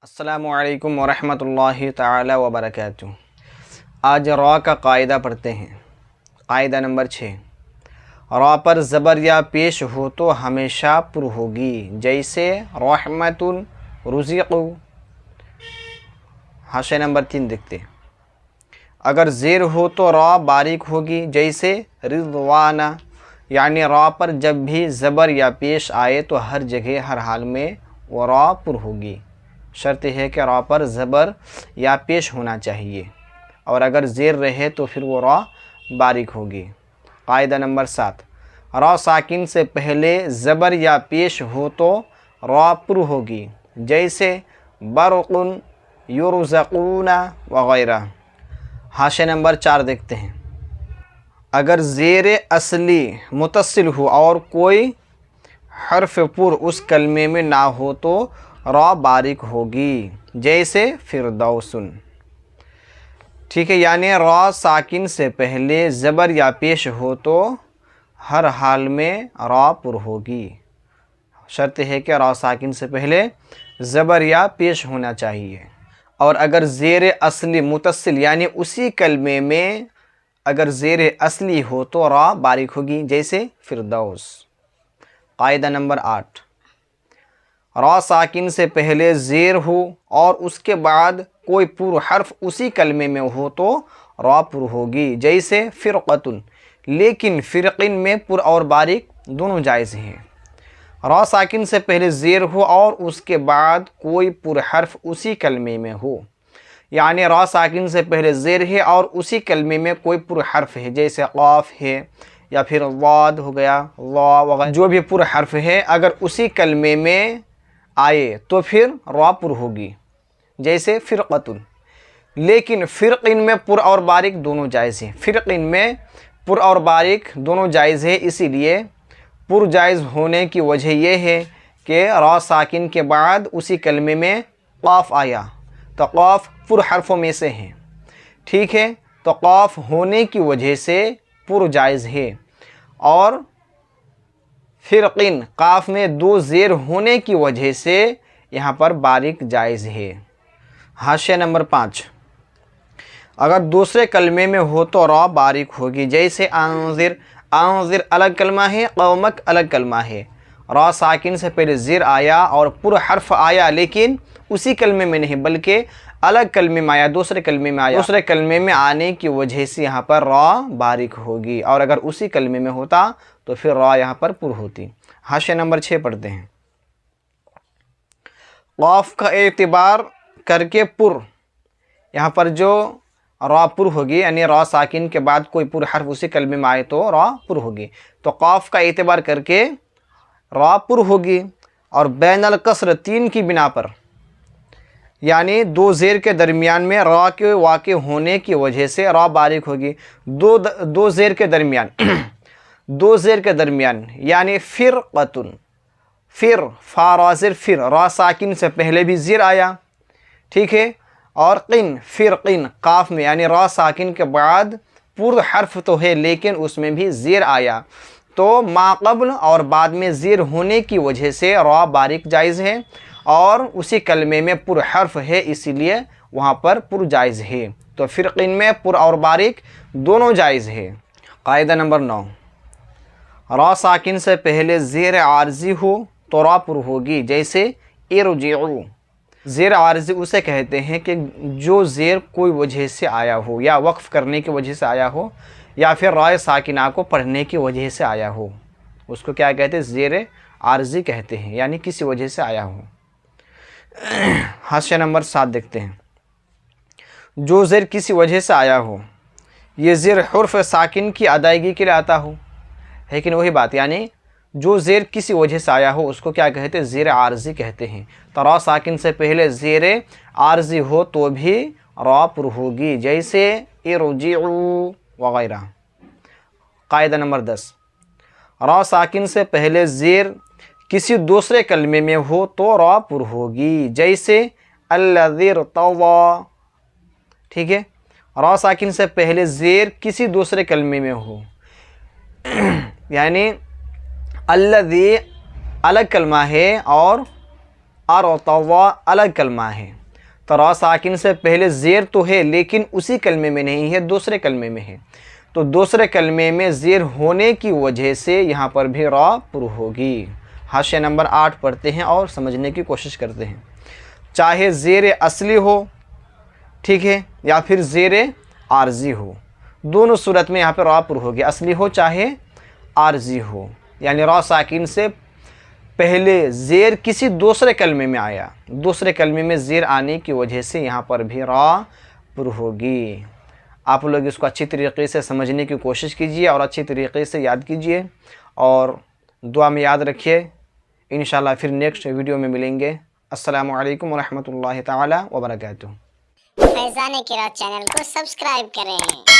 अस्सलामुअलैकुम वरहमतुल्लाहि ताला वबरकातुहू। आज रॉ का कायदा पढ़ते हैं। कायदा नंबर 6, रॉ पर ज़बर या पेश हो तो हमेशा पुर होगी, जैसे रहमतुन, रुज़िक़ु। हाशिया नंबर 3 देखते हैं। अगर ज़ेर हो तो रॉ बारीक होगी, जैसे रिज़वाना। यानी रॉ पर जब भी ज़बर या पेश आए तो हर जगह हर हाल में वो रॉ पुर होगी। शर्त है कि रॉ पर ज़बर या पेश होना चाहिए, और अगर ज़ेर रहे तो फिर वो रॉ बारीक होगी। कायदा नंबर 7, रॉ साकिन से पहले ज़बर या पेश हो तो रॉ पुर होगी, जैसे बरक़ुन, युरज़क़ूना वग़ैरह। हाशिया नंबर 4 देखते हैं। अगर ज़ेर असली मुतस्सिल हो और कोई हर्फ पुर उस कलमे में ना हो तो रॉ बारीक होगी, जैसे फिरदौसुन। ठीक है, यानी रॉ साकिन से पहले ज़बर या पेश हो तो हर हाल में रॉ पुर होगी। शर्त है कि रॉ साकिन से पहले ज़बर या पेश होना चाहिए। और अगर ज़ेर असली मुतस्सिल यानी उसी कलमे में अगर ज़ेर असली हो तो रॉ बारीक होगी, जैसे फिरदौस। कायदा नंबर 8, रॉ साकिन से पहले ज़ेर हो और उसके बाद कोई पुर हर्फ उसी कलमे में हो तो रॉ पुर होगी, जैसे फ़िरक़तुन। लेकिन फ़िरक़िन में पुर और बारीक दोनों जायज़ हैं। रॉ साकिन से पहले ज़ेर हो और उसके बाद कोई पुर हर्फ उसी कलमे में हो, यानी रॉ साकिन से पहले ज़ेर है और उसी कलमे में कोई पुर हर्फ है, जैसे क़ाफ़ है या फिर वाद हो गया, वा वगैरह। जो भी पुर हर्फ है अगर उसी कलमे में आए तो फिर रॉ पुर होगी, जैसे फ़िरक़तुन। लेकिन फ़िरक़िन में पुर और बारीक दोनों जायज़ हैं। फ़िरक़िन में पुर और बारीक दोनों जायज़ है, इसीलिए पुर जायज़ होने की वजह यह है कि रॉ साकिन के बाद उसी कलमे में क़ाफ़ आया, तो क़ाफ़ पुर हर्फ़ों में से है। ठीक है, तो क़ाफ़ होने की वजह से पुर जायज़ है। और फ़िरक़िन क़ाफ़ में दो ज़ेर होने की वजह से यहाँ पर बारीक जायज़ है। हाशिया नंबर 5, अगर दूसरे कलमे में हो तो रॉ बारीक होगी, जैसे आंज़िर। आंज़िर अलग कलमा है, क़ौमक अलग कलमा है। रॉ साकिन से पहले ज़ेर आया और पुर हर्फ आया, लेकिन उसी कलमे में नहीं बल्कि अलग कलमे में आया, दूसरे कलमे में आया। दूसरे कलमे में आने की वजह से यहाँ पर रॉ बारीक होगी, और अगर उसी कलमे में होता तो फिर रॉ यहाँ पर पुर होती। हाशिया नंबर 6 पढ़ते हैं। क़ाफ़ का एतबार करके पुर, यहाँ पर जो रॉ पुर होगी, यानी रॉ साकिन के बाद कोई पुर हर्फ उसी कलमे में आए तो रॉ पुर होगी। तो क़ाफ़ का एतबार करके रॉ पुर होगी। और बैनल कसर 3 की बिना पर, यानी दो ज़ेर के दरमियान में रॉ के वाक़े होने की वजह से रॉ बारीक होगी। दो ज़ेर के दरमियान दो ज़ेर के दरमियान, यानी फ़िरक़तुन, फिर फ़ाराज़िर, फिर रॉ साकिन से पहले भी ज़ेर आया। ठीक है, और क़िन, फ़िरक़िन क़ाफ़ में, यानी रॉ साकिन के बाद पुर हर्फ तो है लेकिन उसमें भी ज़ेर आया, तो माक़बल और बाद में ज़ेर होने की वजह से रॉ बारीक जायज़ है, और उसी कलमे में पुर हर्फ है इसीलिए वहाँ पर पुर जायज़ है। तो फ़िरक़िन में पुर और बारीक दोनों जायज़ है। कायदा नंबर 9, रॉ साकिन से पहले ज़ेर आर्ज़ी हो तो रॉ पुर होगी, जैसे इरजिउ। ज़ेर आर्ज़ी उसे कहते हैं कि जो ज़ेर कोई वजह से आया हो, या वक्फ़ करने की वजह से आया हो, या फिर रॉ साकिना को पढ़ने की वजह से आया हो, उसको क्या कहते हैं? ज़ेर आर्ज़ी कहते हैं, यानी किसी वजह से आया हो। हाशिया नंबर 7 देखते हैं। जो ज़ेर किसी वजह से आया हो, ये ज़ेर हुर्फ़ साकिन की अदायगी के लिए आता हो, लेकिन वही बात, यानी जो ज़ेर किसी वजह से आया हो उसको क्या कहते हैं? ज़ेर आर्ज़ी कहते हैं। तो रॉ साकिन से पहले ज़ेर आर्ज़ी हो तो भी रॉ पुर होगी, जैसे इरजिउ वग़ैरह। कायदा नंबर 10, रॉ साकिन से पहले ज़ेर किसी दूसरे कलमे में हो तो रॉ पुर होगी, जैसे अल्लज़ी तवा। ठीक है, रॉ साकिन से पहले ज़ेर किसी दूसरे कलमे में हो, यानी अल्लज़ी अलग कलमा है और अरतवा अलग कलमा है, तो रा साकिन से पहले ज़ेर तो है लेकिन उसी कलमे में नहीं है, दूसरे कलमे में है। तो दूसरे कलमे में ज़ेर होने की वजह से यहाँ पर भी रा पुर होगी। हाशिया नंबर 8 पढ़ते हैं और समझने की कोशिश करते हैं। चाहे ज़ेर असली हो, ठीक है, या फिर ज़ेर आर्जी हो, दोनों सूरत में यहाँ पर रा पुर होगी, असली हो चाहे आर्जी हो। यानी रा साकिन से पहले ज़ेर किसी दूसरे कलमे में आया, दूसरे कलमे में ज़ेर आने की वजह से यहाँ पर भी रा पुर होगी। आप लोग इसको अच्छी तरीके से समझने की कोशिश कीजिए और अच्छी तरीके से याद कीजिए और दुआ में याद रखिए। इंशाल्लाह फिर नेक्स्ट वीडियो में मिलेंगे। अस्सलामु अलैकुम वरहमतुल्लाहि ताला वबरकातुहू। फैज़ान क़िराअत चैनल को सब्सक्राइब करें।